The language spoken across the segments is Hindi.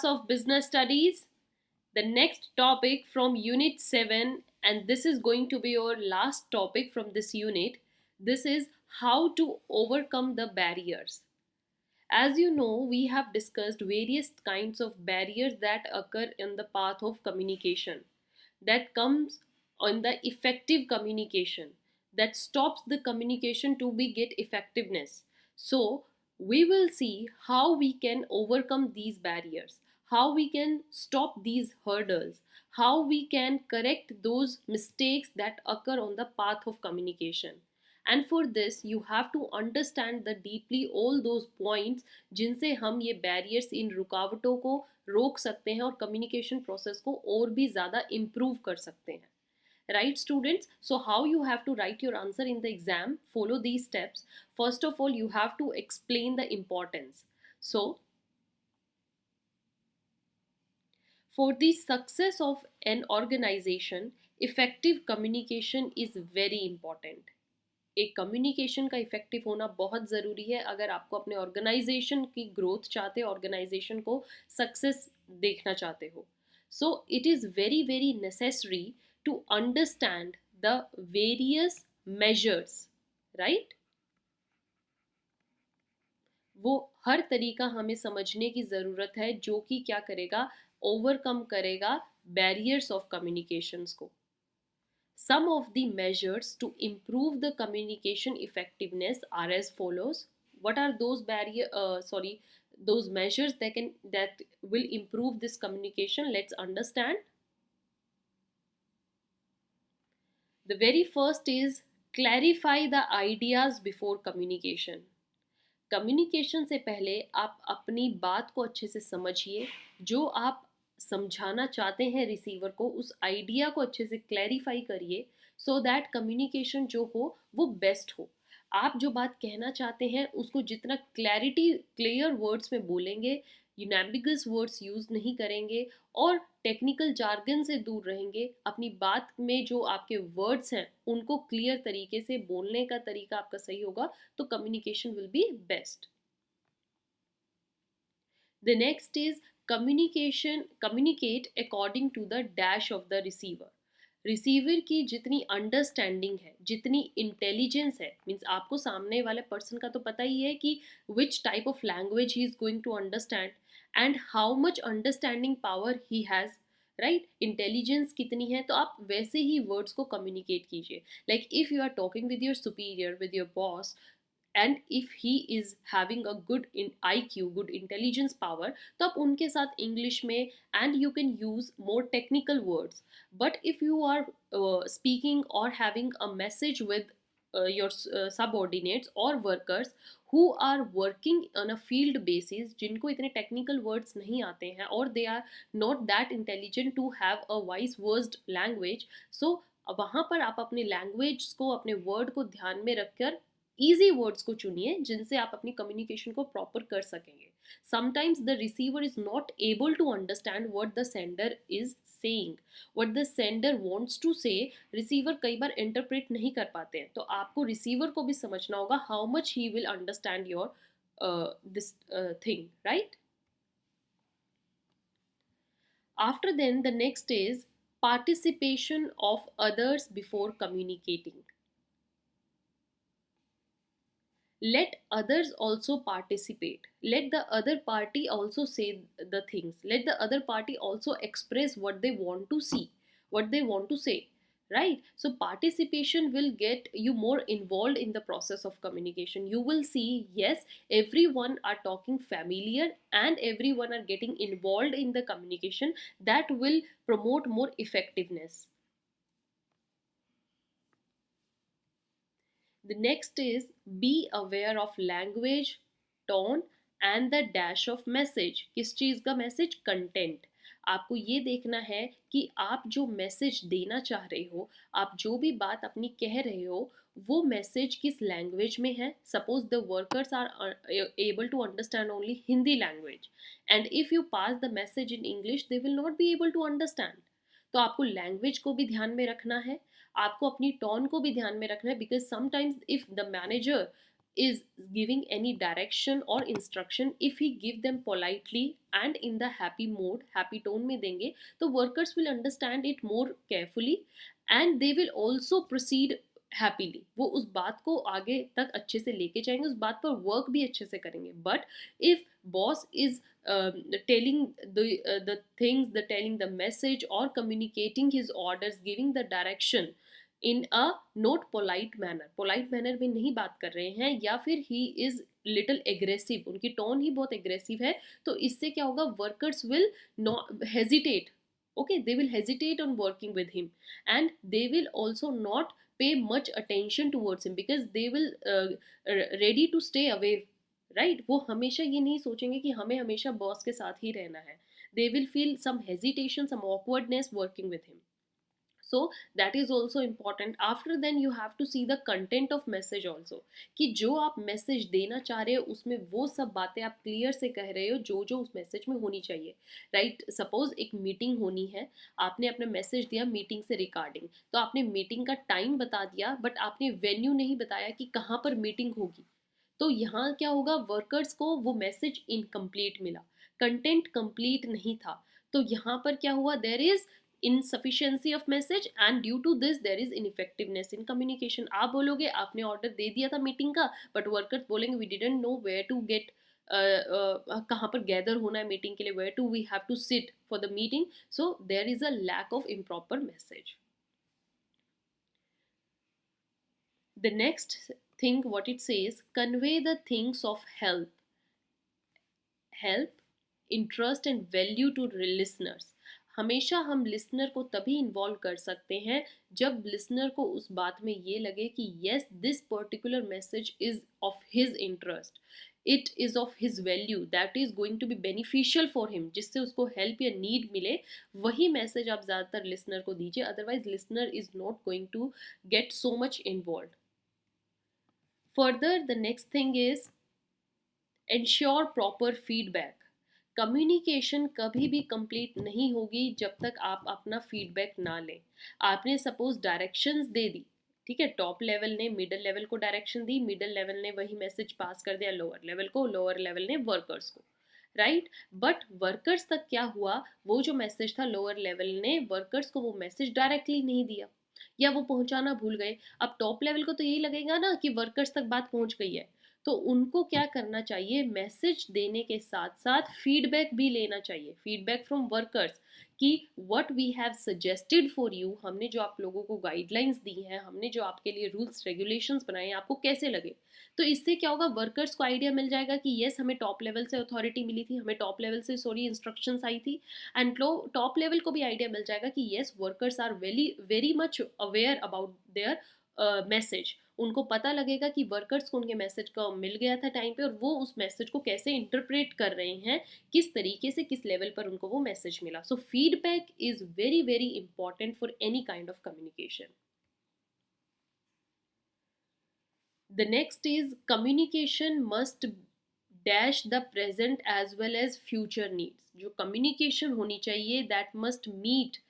of Business Studies. The next topic from Unit 7, and this is going to be your last topic from this unit. This is how to overcome the barriers. As you know, we have discussed various kinds of barriers that occur in the path of communication, that comes on the effective communication, that stops the communication to be get effectiveness. So we will see how we can overcome these barriers, how we can stop these hurdles, how we can correct those mistakes that occur on the path of communication. And for this you have to understand the deeply all those points जिनसे हम ये बैरियर्स, इन रुकावटों को रोक सकते हैं और कम्युनिकेशन प्रोसेस को और भी ज़्यादा इम्प्रूव कर सकते हैं. Right, students? So how you have to write your answer in the exam? Follow these steps. First of all, you have to explain the importance. So for the success of an organization, effective communication is very important. एक कम्युनिकेशन का इफेक्टिव होना बहुत ज़रूरी है अगर आपको अपने ऑर्गेनाइजेशन की ग्रोथ चाहते हो, ऑर्गेनाइजेशन को सक्सेस देखना चाहते हो. So it is very very necessary to understand the various measures, right. वो हर तरीका हमें समझने की ज़रूरत है जो कि क्या करेगा, ओवरकम करेगा बैरियर्स ऑफ कम्युनिकेशंस को. Some of the measures to improve the communication effectiveness are as follows. What are those those measures that will improve this communication? Let's understand. The very first is clarify the ideas before communication. Communication से पहले आप अपनी बात को अच्छे से समझिए. जो आप समझाना चाहते हैं रिसीवर को, उस आइडिया को अच्छे से क्लैरिफाई करिए सो दैट कम्युनिकेशन जो हो वो बेस्ट हो. आप जो बात कहना चाहते हैं उसको जितना क्लैरिटी, क्लियर वर्ड्स में बोलेंगे, यूनैम्बिगस वर्ड्स यूज़ नहीं करेंगे और टेक्निकल जार्गन से दूर रहेंगे, अपनी बात में जो आपके वर्ड्स हैं उनको क्लियर तरीके से बोलने का तरीका आपका सही होगा तो communication will be best. The next is communicate according to the dash of the receiver. Receiver की जितनी अंडरस्टैंडिंग है, जितनी इंटेलिजेंस है, मीन्स आपको सामने वाले पर्सन का तो पता ही है कि which type of language he is going to understand and how much understanding power he has, right. Intelligence कितनी है, तो आप वैसे ही वर्ड्स को कम्युनिकेट कीजिए. Like if you are talking with your superior, with your boss, and if he is having a good in IQ, good intelligence power, तो आप उनके साथ इंग्लिश में and you can use more technical words. But if you are speaking or having a message with your subordinates or workers who are working on a field basis, जिनको इतने technical words नहीं आते हैं और they are not that intelligent to have a wise versed language, so वहाँ पर आप अपने लैंग्वेज को, अपने वर्ड को ध्यान में रखकर ईजी वर्ड्स को चुनिए जिनसे आप अपनी कम्युनिकेशन को प्रॉपर कर सकेंगे. Sometimes the receiver is not able to understand what the sender is saying, what the sender wants to say. Receiver कई बार इंटरप्रेट नहीं कर पाते हैं, तो आपको रिसीवर को भी समझना होगा how much he will understand your this thing, right. After then the next is participation of others before communicating. Let others also participate, let the other party also say the things, let the other party also express what they want to see, what they want to say, right. So participation will get you more involved in the process of communication. You will see, yes, everyone are talking familiar and everyone are getting involved in the communication. That will promote more effectiveness. The next is be aware of language, tone and the dash of message. किस चीज़ का मैसेज? कंटेंट. आपको ये देखना है कि आप जो मैसेज देना चाह रहे हो, आप जो भी बात अपनी कह रहे हो, वो मैसेज किस लैंग्वेज में है. Suppose the workers are able to understand only Hindi language and if you pass the message in English they will not be able to understand. तो आपको लैंग्वेज को भी ध्यान में रखना है, आपको अपनी टोन को भी ध्यान में रखना है, because sometimes if the manager is giving any direction or instruction, if he give them politely and in the happy mode, happy tone में देंगे, तो workers will understand it more carefully and they will also proceed happily. वो उस बात को आगे तक अच्छे से लेके जाएंगे, उस बात पर वर्क भी अच्छे से करेंगे. But if boss is telling the things, the telling the message or communicating his orders, giving the direction in a not polite manner, polite manner में नहीं बात कर रहे हैं, या फिर ही इज लिटिल एग्रेसिव, उनकी टोन ही बहुत एग्रेसिव है, तो इससे क्या होगा, workers will not hesitate. Okay, they will hesitate on working with him and they will also not pay much attention towards him because they will ready to stay away, right? वो हमेशा ये नहीं सोचेंगे कि हमें हमेशा बॉस के साथ ही रहना है. They will feel some hesitation, some awkwardness working with him. So that is also important. After then you have to see the content of message also, कि जो आप मैसेज देना चाह रहे हो उसमें वो सब बातें आप क्लियर से कह रहे हो जो जो उस मैसेज में होनी चाहिए, राइट? सपोज एक मीटिंग होनी है, आपने अपना मैसेज दिया मीटिंग से रिगार्डिंग, तो आपने मीटिंग का टाइम बता दिया बट आपने वेन्यू नहीं बताया कि कहाँ पर मीटिंग होगी. तो यहाँ क्या होगा, वर्कर्स को वो मैसेज इनकम्प्लीट मिला, कंटेंट कंप्लीट नहीं था. तो यहाँ पर क्या हुआ, there is insufficiency of message and due to this there is ineffectiveness in communication. आप बोलोगे आपने ऑर्डर दे दिया था मीटिंग का, बट वर्कर्स बोलेंगे we didn't know where to get, कहाँ पर गैदर होना है मीटिंग के लिए, where to we have to sit for the meeting. So there is a lack of improper message. The next thing what it says, convey the things of help, interest and value to listeners. हमेशा हम लिसनर को तभी इन्वॉल्व कर सकते हैं जब लिसनर को उस बात में ये लगे कि yes this particular message is of his interest, it is of his value, that is going to be beneficial for him, जिससे उसको हेल्प या नीड मिले. वही मैसेज आप ज़्यादातर लिसनर को दीजिए, otherwise listener is not going to get so much involve. Further the next thing is ensure proper feedback. Communication कभी भी कंप्लीट नहीं होगी जब तक आप अपना फीडबैक ना लें. आपने सपोज डायरेक्शंस दे दी, ठीक है, टॉप लेवल ने मिडिल लेवल को डायरेक्शन दी, मिडिल लेवल ने वही मैसेज पास कर दिया लोअर लेवल को, लोअर लेवल ने वर्कर्स को, राइट? बट वर्कर्स तक क्या हुआ, वो जो मैसेज था लोअर लेवल ने वर्कर्स को वो मैसेज डायरेक्टली नहीं दिया या वो पहुंचाना भूल गए. अब टॉप लेवल को तो यही लगेगा ना कि वर्कर्स तक बात पहुंच गई है, तो उनको क्या करना चाहिए, मैसेज देने के साथ साथ फीडबैक भी लेना चाहिए, फीडबैक फ्रॉम वर्कर्स कि what we have suggested for you, हमने जो आप लोगों को गाइडलाइंस दी हैं, हमने जो आपके लिए रूल्स रेगुलेशंस बनाए हैं, आपको कैसे लगे. तो इससे क्या होगा, वर्कर्स को आइडिया मिल जाएगा कि येस हमें टॉप लेवल से अथॉरिटी मिली थी, हमें टॉप लेवल से इंस्ट्रक्शंस आई थी, एंड टॉप लेवल को भी आइडिया मिल जाएगा कि yes workers are very much aware about their message. उनको पता लगेगा कि वर्कर्स को उनके मैसेज का मिल गया था टाइम पे और वो उस मैसेज को कैसे इंटरप्रेट कर रहे हैं, किस तरीके से, किस लेवल पर उनको वो मैसेज मिला. So feedback is very very important for any kind of communication. The next is communication must dash the present as well as future needs. जो communication होनी चाहिए that must meet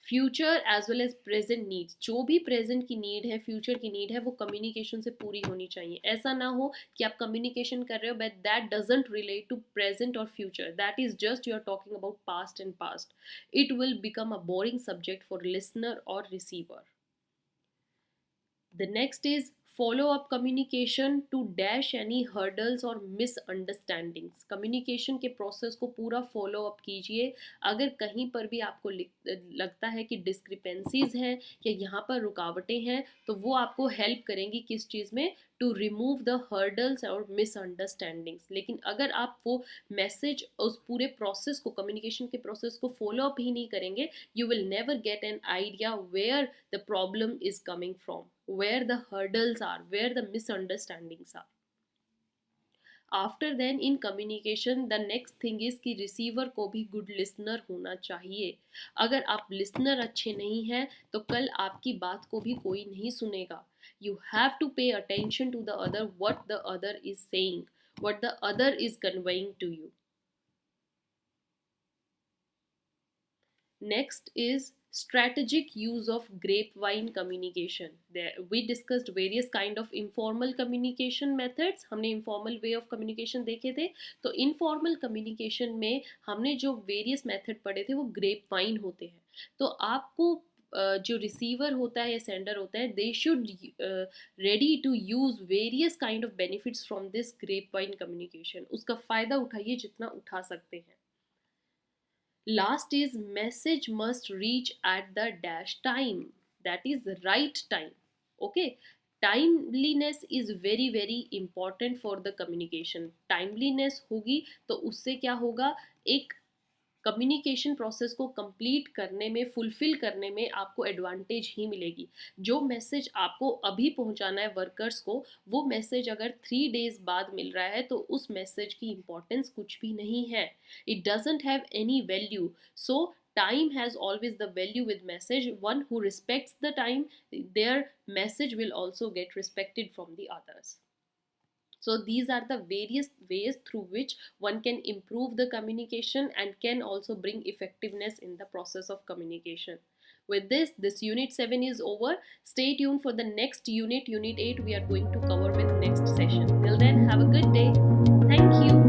future as well as present needs. जो भी प्रेजेंट की नीड है, फ्यूचर की नीड है, वो कम्युनिकेशन से पूरी होनी चाहिए. ऐसा ना हो कि आप कम्युनिकेशन कर रहे हो but that doesn't relate to present और future, that is just you are talking about past and past. It will become a boring subject for listener और receiver. The next is follow up communication to dash any hurdles और misunderstandings. कम्युनिकेशन के प्रोसेस को पूरा फॉलो अप कीजिए. अगर कहीं पर भी आपको लगता है कि डिस्क्रिपेंसीज हैं या यहाँ पर रुकावटें हैं, तो वो आपको हेल्प करेंगी किस चीज़ में, टू रिमूव द हर्डल्स और मिसअंडरस्टैंडिंग्स. लेकिन अगर आप वो मैसेज, उस पूरे प्रोसेस को, कम्युनिकेशन के प्रोसेस को फॉलो अप ही नहीं करेंगे, you will never get an idea where the problem is coming from, where the hurdles are, where the misunderstandings are. After then in communication the next thing is कि रिसीवर को भी गुड लिसनर होना चाहिए. अगर आप लिसनर अच्छे नहीं हैं तो कल आपकी बात को भी कोई नहीं सुनेगा. You have to pay attention to the other, what the other is saying, what the other is conveying to you. Next is Strategic use of grapevine communication. There we discussed various kind of informal communication methods. हमने informal way of communication देखे थे. तो informal communication में हमने जो various method पढ़े थे वो grapevine होते हैं. तो आपको जो रिसीवर होता है या सेंडर होता है, they should ready to use various kind of benefits from this grapevine communication. उसका फायदा उठाइए जितना उठा सकते हैं. Last is message must reach at the dash time, that is right time. Okay, timeliness is very very important for the communication. Timeliness होगी तो उससे क्या होगा, एक कम्युनिकेशन प्रोसेस को कंप्लीट करने में, फुलफिल करने में आपको एडवांटेज ही मिलेगी. जो मैसेज आपको अभी पहुंचाना है वर्कर्स को, वो मैसेज अगर 3 days बाद मिल रहा है तो उस मैसेज की इंपॉर्टेंस कुछ भी नहीं है. It doesn't have any value. So time has always the value with message. One who respects the time, their message will also get respected from the others. So these are the various ways through which one can improve the communication and can also bring effectiveness in the process of communication. With this unit 7 is over. Stay tuned for the next unit, unit 8 we are going to cover with next session. Till then, have a good day. Thank you.